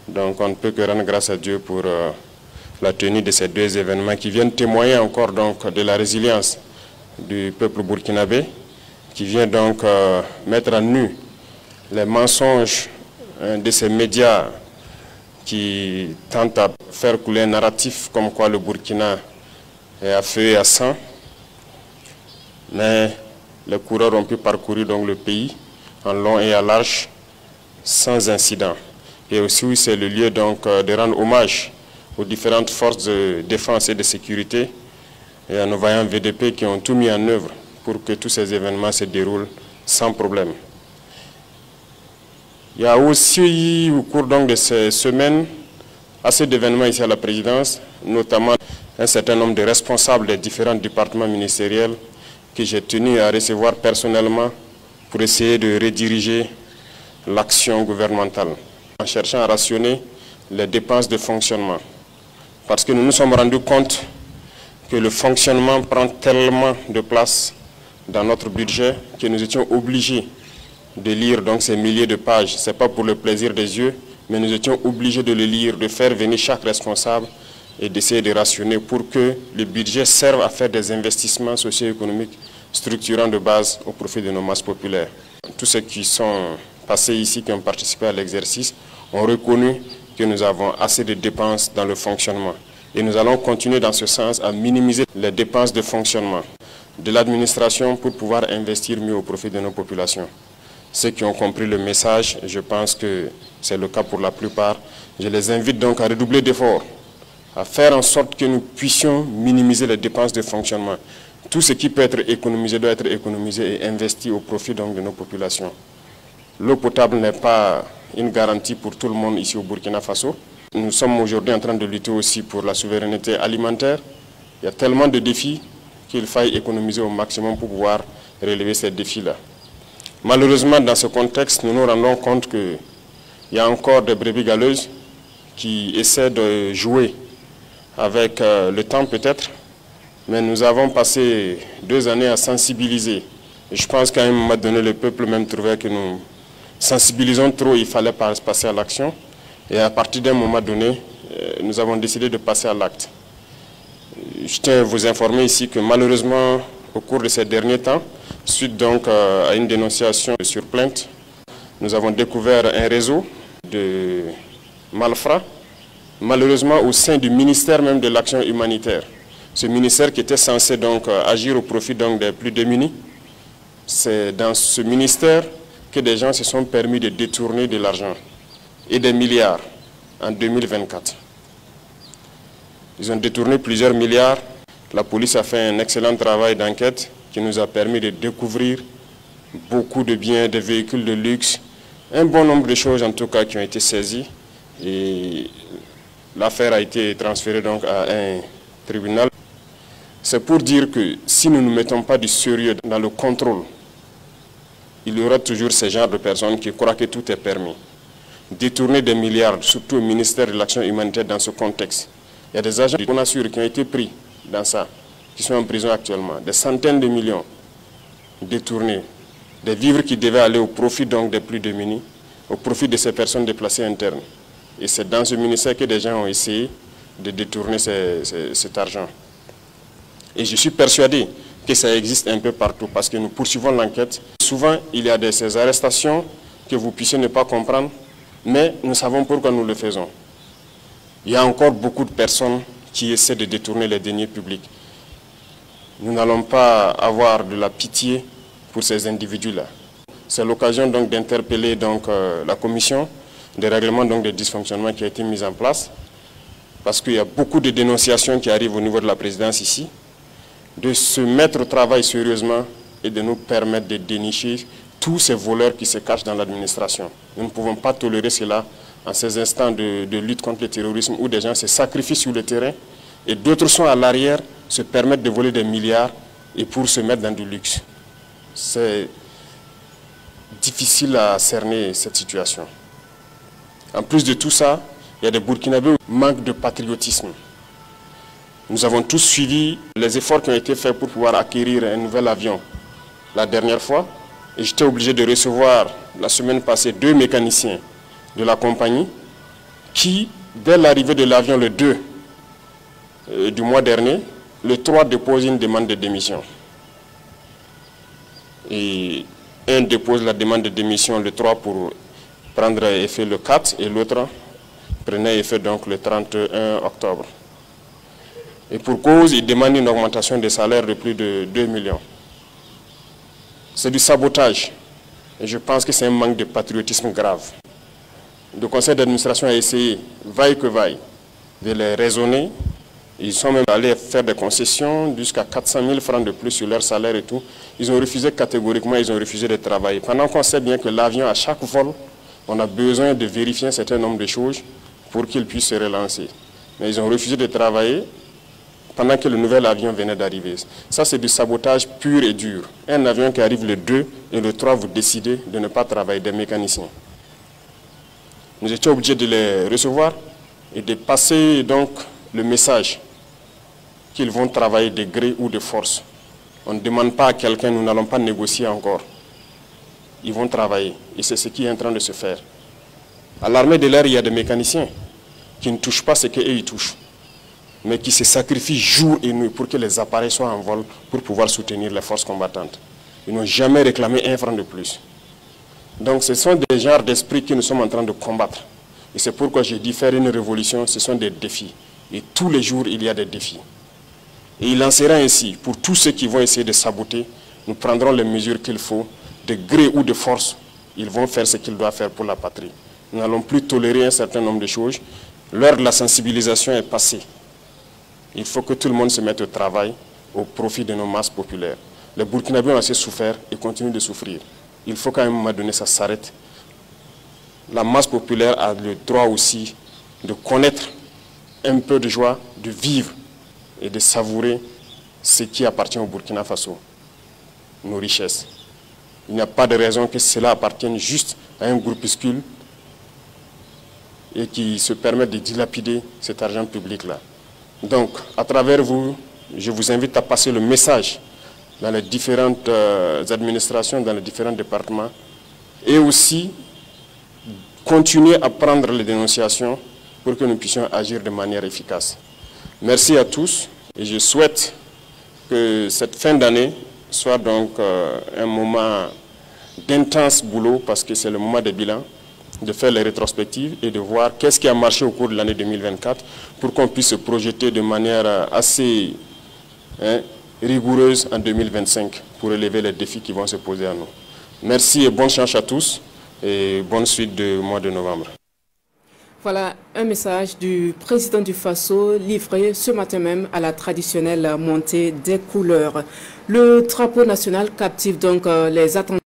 Donc on ne peut que rendre grâce à Dieu pour la tenue de ces deux événements qui viennent témoigner encore donc de la résilience du peuple burkinabé, qui vient donc mettre à nu les mensonges de ces médias qui tentent à faire couler un narratif comme quoi le Burkina est à feu et à sang. Mais les coureurs ont pu parcourir donc le pays en long et à large sans incident. Et aussi c'est le lieu donc de rendre hommage aux différentes forces de défense et de sécurité et à nos vaillants VDP qui ont tout mis en œuvre pour que tous ces événements se déroulent sans problème. Il y a aussi au cours donc de ces semaines assez d'événements ici à la présidence, notamment un certain nombre de responsables des différents départements ministériels que j'ai tenu à recevoir personnellement pour essayer de rediriger l'action gouvernementale en cherchant à rationner les dépenses de fonctionnement. Parce que nous nous sommes rendus compte que le fonctionnement prend tellement de place dans notre budget que nous étions obligés de lire donc ces milliers de pages. Ce n'est pas pour le plaisir des yeux, mais nous étions obligés de le lire, de faire venir chaque responsable et d'essayer de rationner pour que le budget serve à faire des investissements socio-économiques structurants de base au profit de nos masses populaires. Tous ceux qui sont passés ici, qui ont participé à l'exercice, ont reconnu que nous avons assez de dépenses dans le fonctionnement. Et nous allons continuer dans ce sens à minimiser les dépenses de fonctionnement de l'administration pour pouvoir investir mieux au profit de nos populations. Ceux qui ont compris le message, je pense que c'est le cas pour la plupart, je les invite donc à redoubler d'efforts, à faire en sorte que nous puissions minimiser les dépenses de fonctionnement. Tout ce qui peut être économisé doit être économisé et investi au profit donc de nos populations. L'eau potable n'est pas une garantie pour tout le monde ici au Burkina Faso. Nous sommes aujourd'hui en train de lutter aussi pour la souveraineté alimentaire. Il y a tellement de défis qu'il faille économiser au maximum pour pouvoir relever ces défis-là. Malheureusement, dans ce contexte, nous nous rendons compte qu'il y a encore des brebis galeuses qui essaient de jouer avec le temps peut-être, mais nous avons passé 2 années à sensibiliser. Et je pense qu'à un moment donné, le peuple même trouvait que nous sensibilisons trop, il fallait passer à l'action. Et à partir d'un moment donné, nous avons décidé de passer à l'acte. Je tiens à vous informer ici que malheureusement, au cours de ces derniers temps, suite donc à une dénonciation sur plainte, nous avons découvert un réseau de malfrats, malheureusement au sein du ministère même de l'action humanitaire. Ce ministère qui était censé donc agir au profit donc des plus démunis, c'est dans ce ministère que des gens se sont permis de détourner de l'argent et des milliards en 2024. Ils ont détourné plusieurs milliards. La police a fait un excellent travail d'enquête qui nous a permis de découvrir beaucoup de biens, des véhicules de luxe, un bon nombre de choses en tout cas qui ont été saisies. Et l'affaire a été transférée donc à un tribunal. C'est pour dire que si nous ne mettons pas du sérieux dans le contrôle, il y aura toujours ce genre de personnes qui croient que tout est permis. Détourner des milliards, surtout au ministère de l'Action humanitaire dans ce contexte. Il y a des agents de Conasur qui ont été pris dans ça, qui sont en prison actuellement. Des centaines de millions détournés. Des vivres qui devaient aller au profit donc des plus démunis, au profit de ces personnes déplacées internes. Et c'est dans ce ministère que des gens ont essayé de détourner cet argent. Et je suis persuadé que ça existe un peu partout parce que nous poursuivons l'enquête. Souvent, il y a ces arrestations que vous puissiez ne pas comprendre, mais nous savons pourquoi nous le faisons. Il y a encore beaucoup de personnes qui essaient de détourner les deniers publics. Nous n'allons pas avoir de la pitié pour ces individus-là. C'est l'occasion donc d'interpeller la commission des règlements donc des dysfonctionnements qui a été mise en place, parce qu'il y a beaucoup de dénonciations qui arrivent au niveau de la présidence ici, de se mettre au travail sérieusement et de nous permettre de dénicher tous ces voleurs qui se cachent dans l'administration. Nous ne pouvons pas tolérer cela en ces instants de lutte contre le terrorisme où des gens se sacrifient sur le terrain et d'autres sont à l'arrière, se permettent de voler des milliards et pour se mettre dans du luxe. C'est difficile à cerner cette situation. En plus de tout ça, il y a des Burkinabés qui manquent de patriotisme. Nous avons tous suivi les efforts qui ont été faits pour pouvoir acquérir un nouvel avion la dernière fois. Et j'étais obligé de recevoir la semaine passée 2 mécaniciens de la compagnie qui, dès l'arrivée de l'avion le 2 du mois dernier, le 3 dépose une demande de démission. Et un dépose la demande de démission le 3 pour prendre effet le 4 et l'autre prenait effet donc le 31 octobre. Et pour cause, il demande une augmentation des salaires de plus de 2 millions. C'est du sabotage. Et je pense que c'est un manque de patriotisme grave. Le conseil d'administration a essayé, vaille que vaille, de les raisonner. Ils sont même allés faire des concessions jusqu'à 400 000 francs de plus sur leur salaire et tout. Ils ont refusé catégoriquement, ils ont refusé de travailler. Pendant qu'on sait bien que l'avion, à chaque vol, on a besoin de vérifier un certain nombre de choses pour qu'il puisse se relancer. Mais ils ont refusé de travailler pendant que le nouvel avion venait d'arriver. Ça, c'est du sabotage pur et dur. Un avion qui arrive le 2 et le 3, vous décidez de ne pas travailler, des mécaniciens. Nous étions obligés de les recevoir et de passer donc le message qu'ils vont travailler de gré ou de force. On ne demande pas à quelqu'un, nous n'allons pas négocier encore. Ils vont travailler et c'est ce qui est en train de se faire. À l'armée de l'air, il y a des mécaniciens qui ne touchent pas ce qu'eux ils touchent, mais qui se sacrifient jour et nuit pour que les appareils soient en vol pour pouvoir soutenir les forces combattantes. Ils n'ont jamais réclamé un franc de plus. Donc ce sont des genres d'esprits que nous sommes en train de combattre. Et c'est pourquoi j'ai dit faire une révolution, ce sont des défis. Et tous les jours, il y a des défis. Et il en sera ainsi. Pour tous ceux qui vont essayer de saboter, nous prendrons les mesures qu'il faut, de gré ou de force. Ils vont faire ce qu'ils doivent faire pour la patrie. Nous n'allons plus tolérer un certain nombre de choses. L'heure de la sensibilisation est passée. Il faut que tout le monde se mette au travail au profit de nos masses populaires. Les Burkinabés ont assez souffert et continuent de souffrir. Il faut qu'à un moment donné, ça s'arrête. La masse populaire a le droit aussi de connaître un peu de joie, de vivre et de savourer ce qui appartient au Burkina Faso, nos richesses. Il n'y a pas de raison que cela appartienne juste à un groupuscule et qui se permette de dilapider cet argent public-là. Donc, à travers vous, je vous invite à passer le message dans les différentes administrations, dans les différents départements, et aussi continuer à prendre les dénonciations pour que nous puissions agir de manière efficace. Merci à tous et je souhaite que cette fin d'année soit donc un moment d'intense boulot parce que c'est le moment des bilans, de faire les rétrospectives et de voir qu'est-ce qui a marché au cours de l'année 2024 pour qu'on puisse se projeter de manière assez rigoureuse en 2025 pour relever les défis qui vont se poser à nous. Merci et bonne chance à tous et bonne suite du mois de novembre. Voilà un message du président du Faso livré ce matin même à la traditionnelle montée des couleurs. Le drapeau national captive donc les attentes